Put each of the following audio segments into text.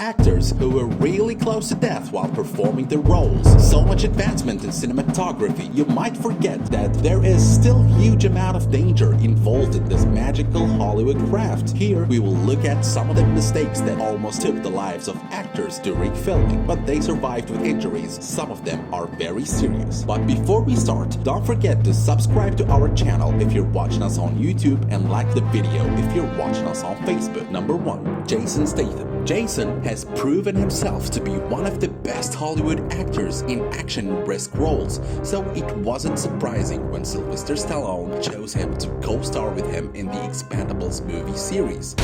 actors who were really close to death while performing their roles. So much advancement in cinematography, you might forget that there is still huge amount of danger involved in this magical Hollywood craft. Here we will look at some of the mistakes that almost took the lives of actors during filming, but they survived with injuries. Some of them are very serious. But before we start, don't forget to subscribe to our channel if you're watching us on YouTube, and like the video if you're watching us on Facebook. Number 1. Jason Statham. Jason has proven himself to be one of the best Hollywood actors in action and brisk roles, so it wasn't surprising when Sylvester Stallone chose him to co-star with him in the Expendables movie series.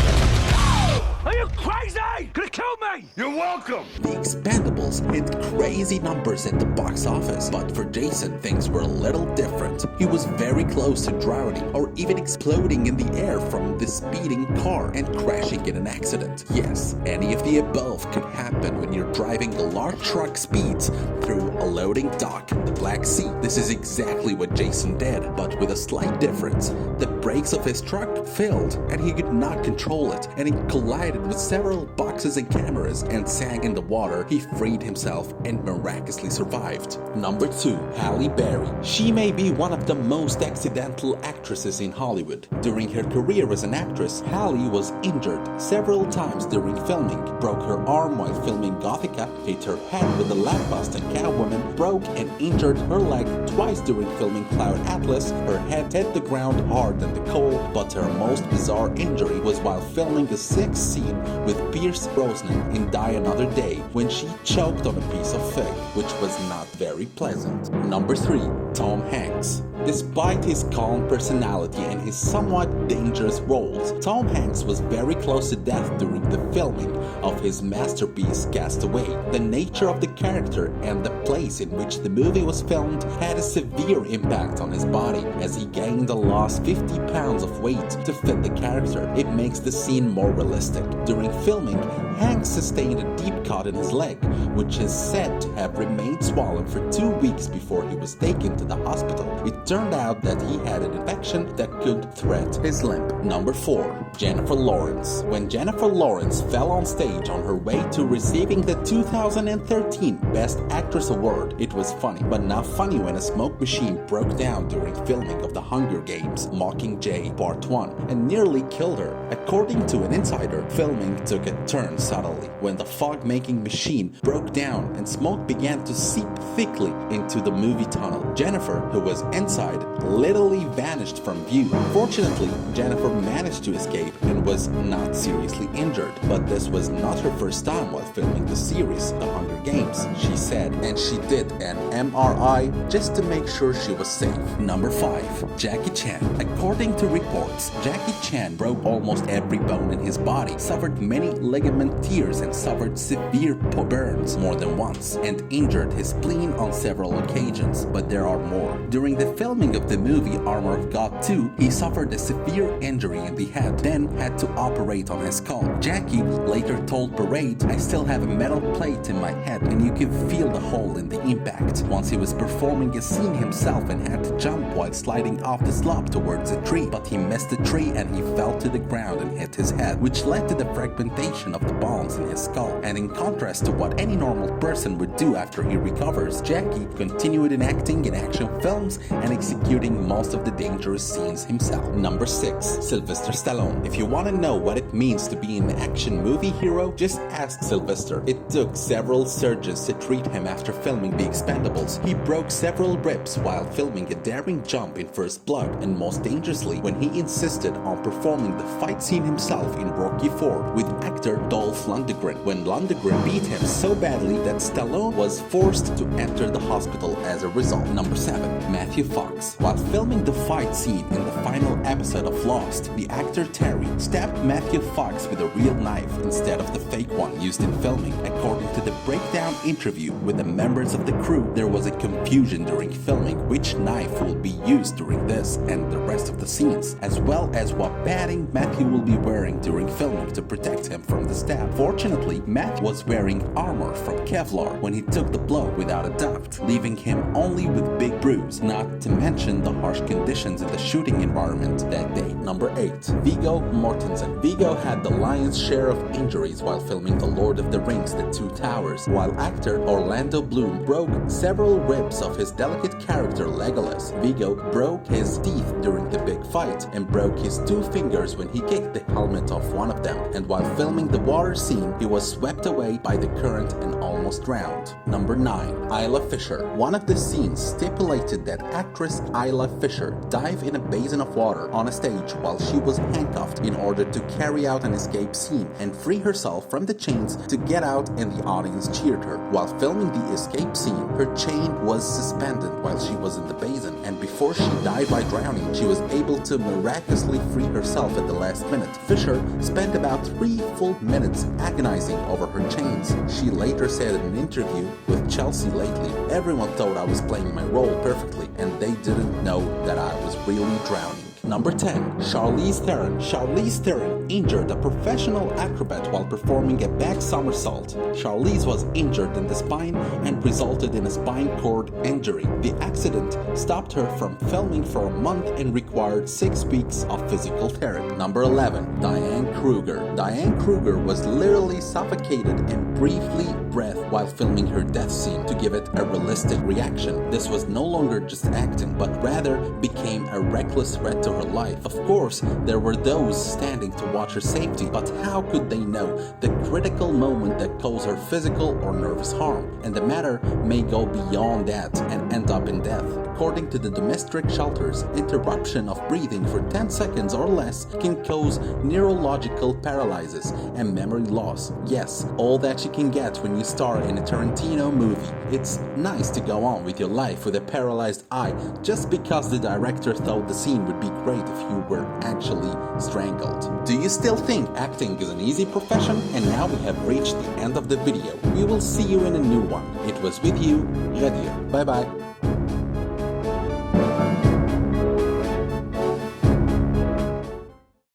Are you crazy? Gonna kill me? You're welcome. The Expendables hit crazy numbers at the box office, but for Jason things were a little different. He was very close to drowning or even exploding in the air from the speeding car and crashing in an accident. Yes, any of the above could happen when you're driving a large truck speeds through a loading dock in the Black Sea. This is exactly what Jason did, but with a slight difference. The brakes of his truck failed and he could not control it, and it collided with several boxes and cameras and sank in the water. He freed himself and miraculously survived. Number 2. Halle Berry. She may be one of the most accidental actresses in Hollywood. During her career as an actress, Halle was injured several times during filming, broke her arm while filming Gothica, hit her head with a lamppost and Catwoman, broke and injured her leg twice during filming Cloud Atlas. Her head hit the ground hard in the coal, but her most bizarre injury was while filming a sex scene with Pierce Brosnan in Die Another Day when she choked on a piece of fig, which was not very pleasant. Number 3. Tom Hanks. Despite his calm personality and his somewhat dangerous roles, Tom Hanks was very close to death during the filming of his masterpiece Castaway. The nature of the character and the place in which the movie was filmed had a severe impact on his body, as he gained and lost 50 pounds of weight to fit the character. It makes the scene more realistic. During filming, Hanks sustained a deep cut in his leg, which is said to have remained swollen for 2 weeks before he was taken to the hospital. It turned out that he had an infection that could threat his limb. Number 4. Jennifer Lawrence. When Jennifer Lawrence fell on stage on her way to receiving the 2013 Best Actress Award, it was funny, but not funny when a smoke machine broke down during filming of The Hunger Games Mockingjay Part 1 and nearly killed her. According to an insider, filming took a turn suddenly when the fog-making machine broke down and smoke began to seep thickly into the movie tunnel. Jennifer, who was inside, literally vanished from view. Fortunately, Jennifer managed to escape and was not seriously injured, but this was not her first time while filming the series The Hunger Games, she said, and she did an MRI just to make sure she was safe. Number 5. Jackie Chan. According to reports, Jackie Chan broke almost every bone in his body, suffered many ligament tears, and suffered severe burns more than once, and injured his spleen on several occasions, but there are more. During the filming of the movie Armor of God 2, he suffered a severe injury in the head, then had to operate on his skull. Jackie later told Parade, "I still have a metal plate in my head and you can feel the hole in the impact." Once he was performing a scene himself and had to jump while sliding off the slope towards a tree, but he missed the tree and he fell to the ground and hit his head, which led to the fragmentation of the bones in his skull. And in contrast to what any normal person would do after he recovers, Jackie continued in acting in action films and executing most of the dangerous scenes himself. Number 6. Sylvester Stallone. If you want to know what it means to be an action movie hero, just ask Sylvester. It took several surgeons to treat him after filming The Expendables. He broke several ribs while filming a daring jump in First Blood, and most dangerously when he insisted on performing the fight scene himself in Rocky IV with actor Dolph Lundgren, when Lundgren beat him so badly that Stallone was forced to enter the hospital as a result. Number 7. Mathio Fox. While filming the fight scene in the final episode of Lost, the actor Terry stabbed Mathio Fox with a real knife instead of the fake one used in filming. According to the breakdown interview with the members of the crew, there was a confusion during filming which knife will be used during this and the rest of the scenes, as well as what padding Mathio will be wearing during filming to protect him from the stab. Fortunately, Matt was wearing armor from Kevlar when he took the blow without a doubt, leaving him only with big bruise, not to mention the harsh conditions in the shooting environment that day. Number 8. Viggo Mortensen. Viggo had the lion's share of injuries while filming The Lord of the Rings: The Two Towers, while actor Orlando Bloom broke several ribs of his delicate character Legolas. Viggo broke his teeth during the big fight and broke his 2 fingers when he kicked the helmet off one of them, and while filming the water scene he was swept away by the current and almost drowned. Number 9. Isla Fisher. One of the scenes stipulated that actress Isla Fisher dive in a basin of water on a stage while she was handcuffed in order to carry out an escape scene and free herself from the chains to get out, and the audience cheered her. While filming the escape scene, her chain was suspended while she was in the basin, and before she died by drowning, she was able to miraculously free herself at the last minute. Fisher spent about 3 full minutes agonizing over her chains. She later said in an interview with Chelsea lately, "Everyone thought I was playing my role perfectly, and they didn't know that I was really drowning." Number 10. Charlize Theron. Charlize Theron injured a professional acrobat while performing a back somersault. Charlize was injured in the spine and resulted in a spine cord injury. The accident stopped her from filming for a month and required 6 weeks of physical therapy. Number 11. Diane Kruger. Diane Kruger was literally suffocated and briefly breathed while filming her death scene to give it a realistic reaction. This was no longer just acting, but rather became a reckless threat to her life. Of course, there were those standing to watch her safety, but how could they know the critical moment that caused her physical or nervous harm? And the matter may go beyond that and end up in death. According to the domestic shelters, interruption of breathing for 10 seconds or less can cause neurological paralysis and memory loss. Yes, all that you can get when you star in a Tarantino movie. It's nice to go on with your life with a paralyzed eye just because the director thought the scene would be great if you were actually strangled. Do you still think acting is an easy profession? And now we have reached the end of the video. We will see you in a new one. It was with you, Gadeer. Bye bye.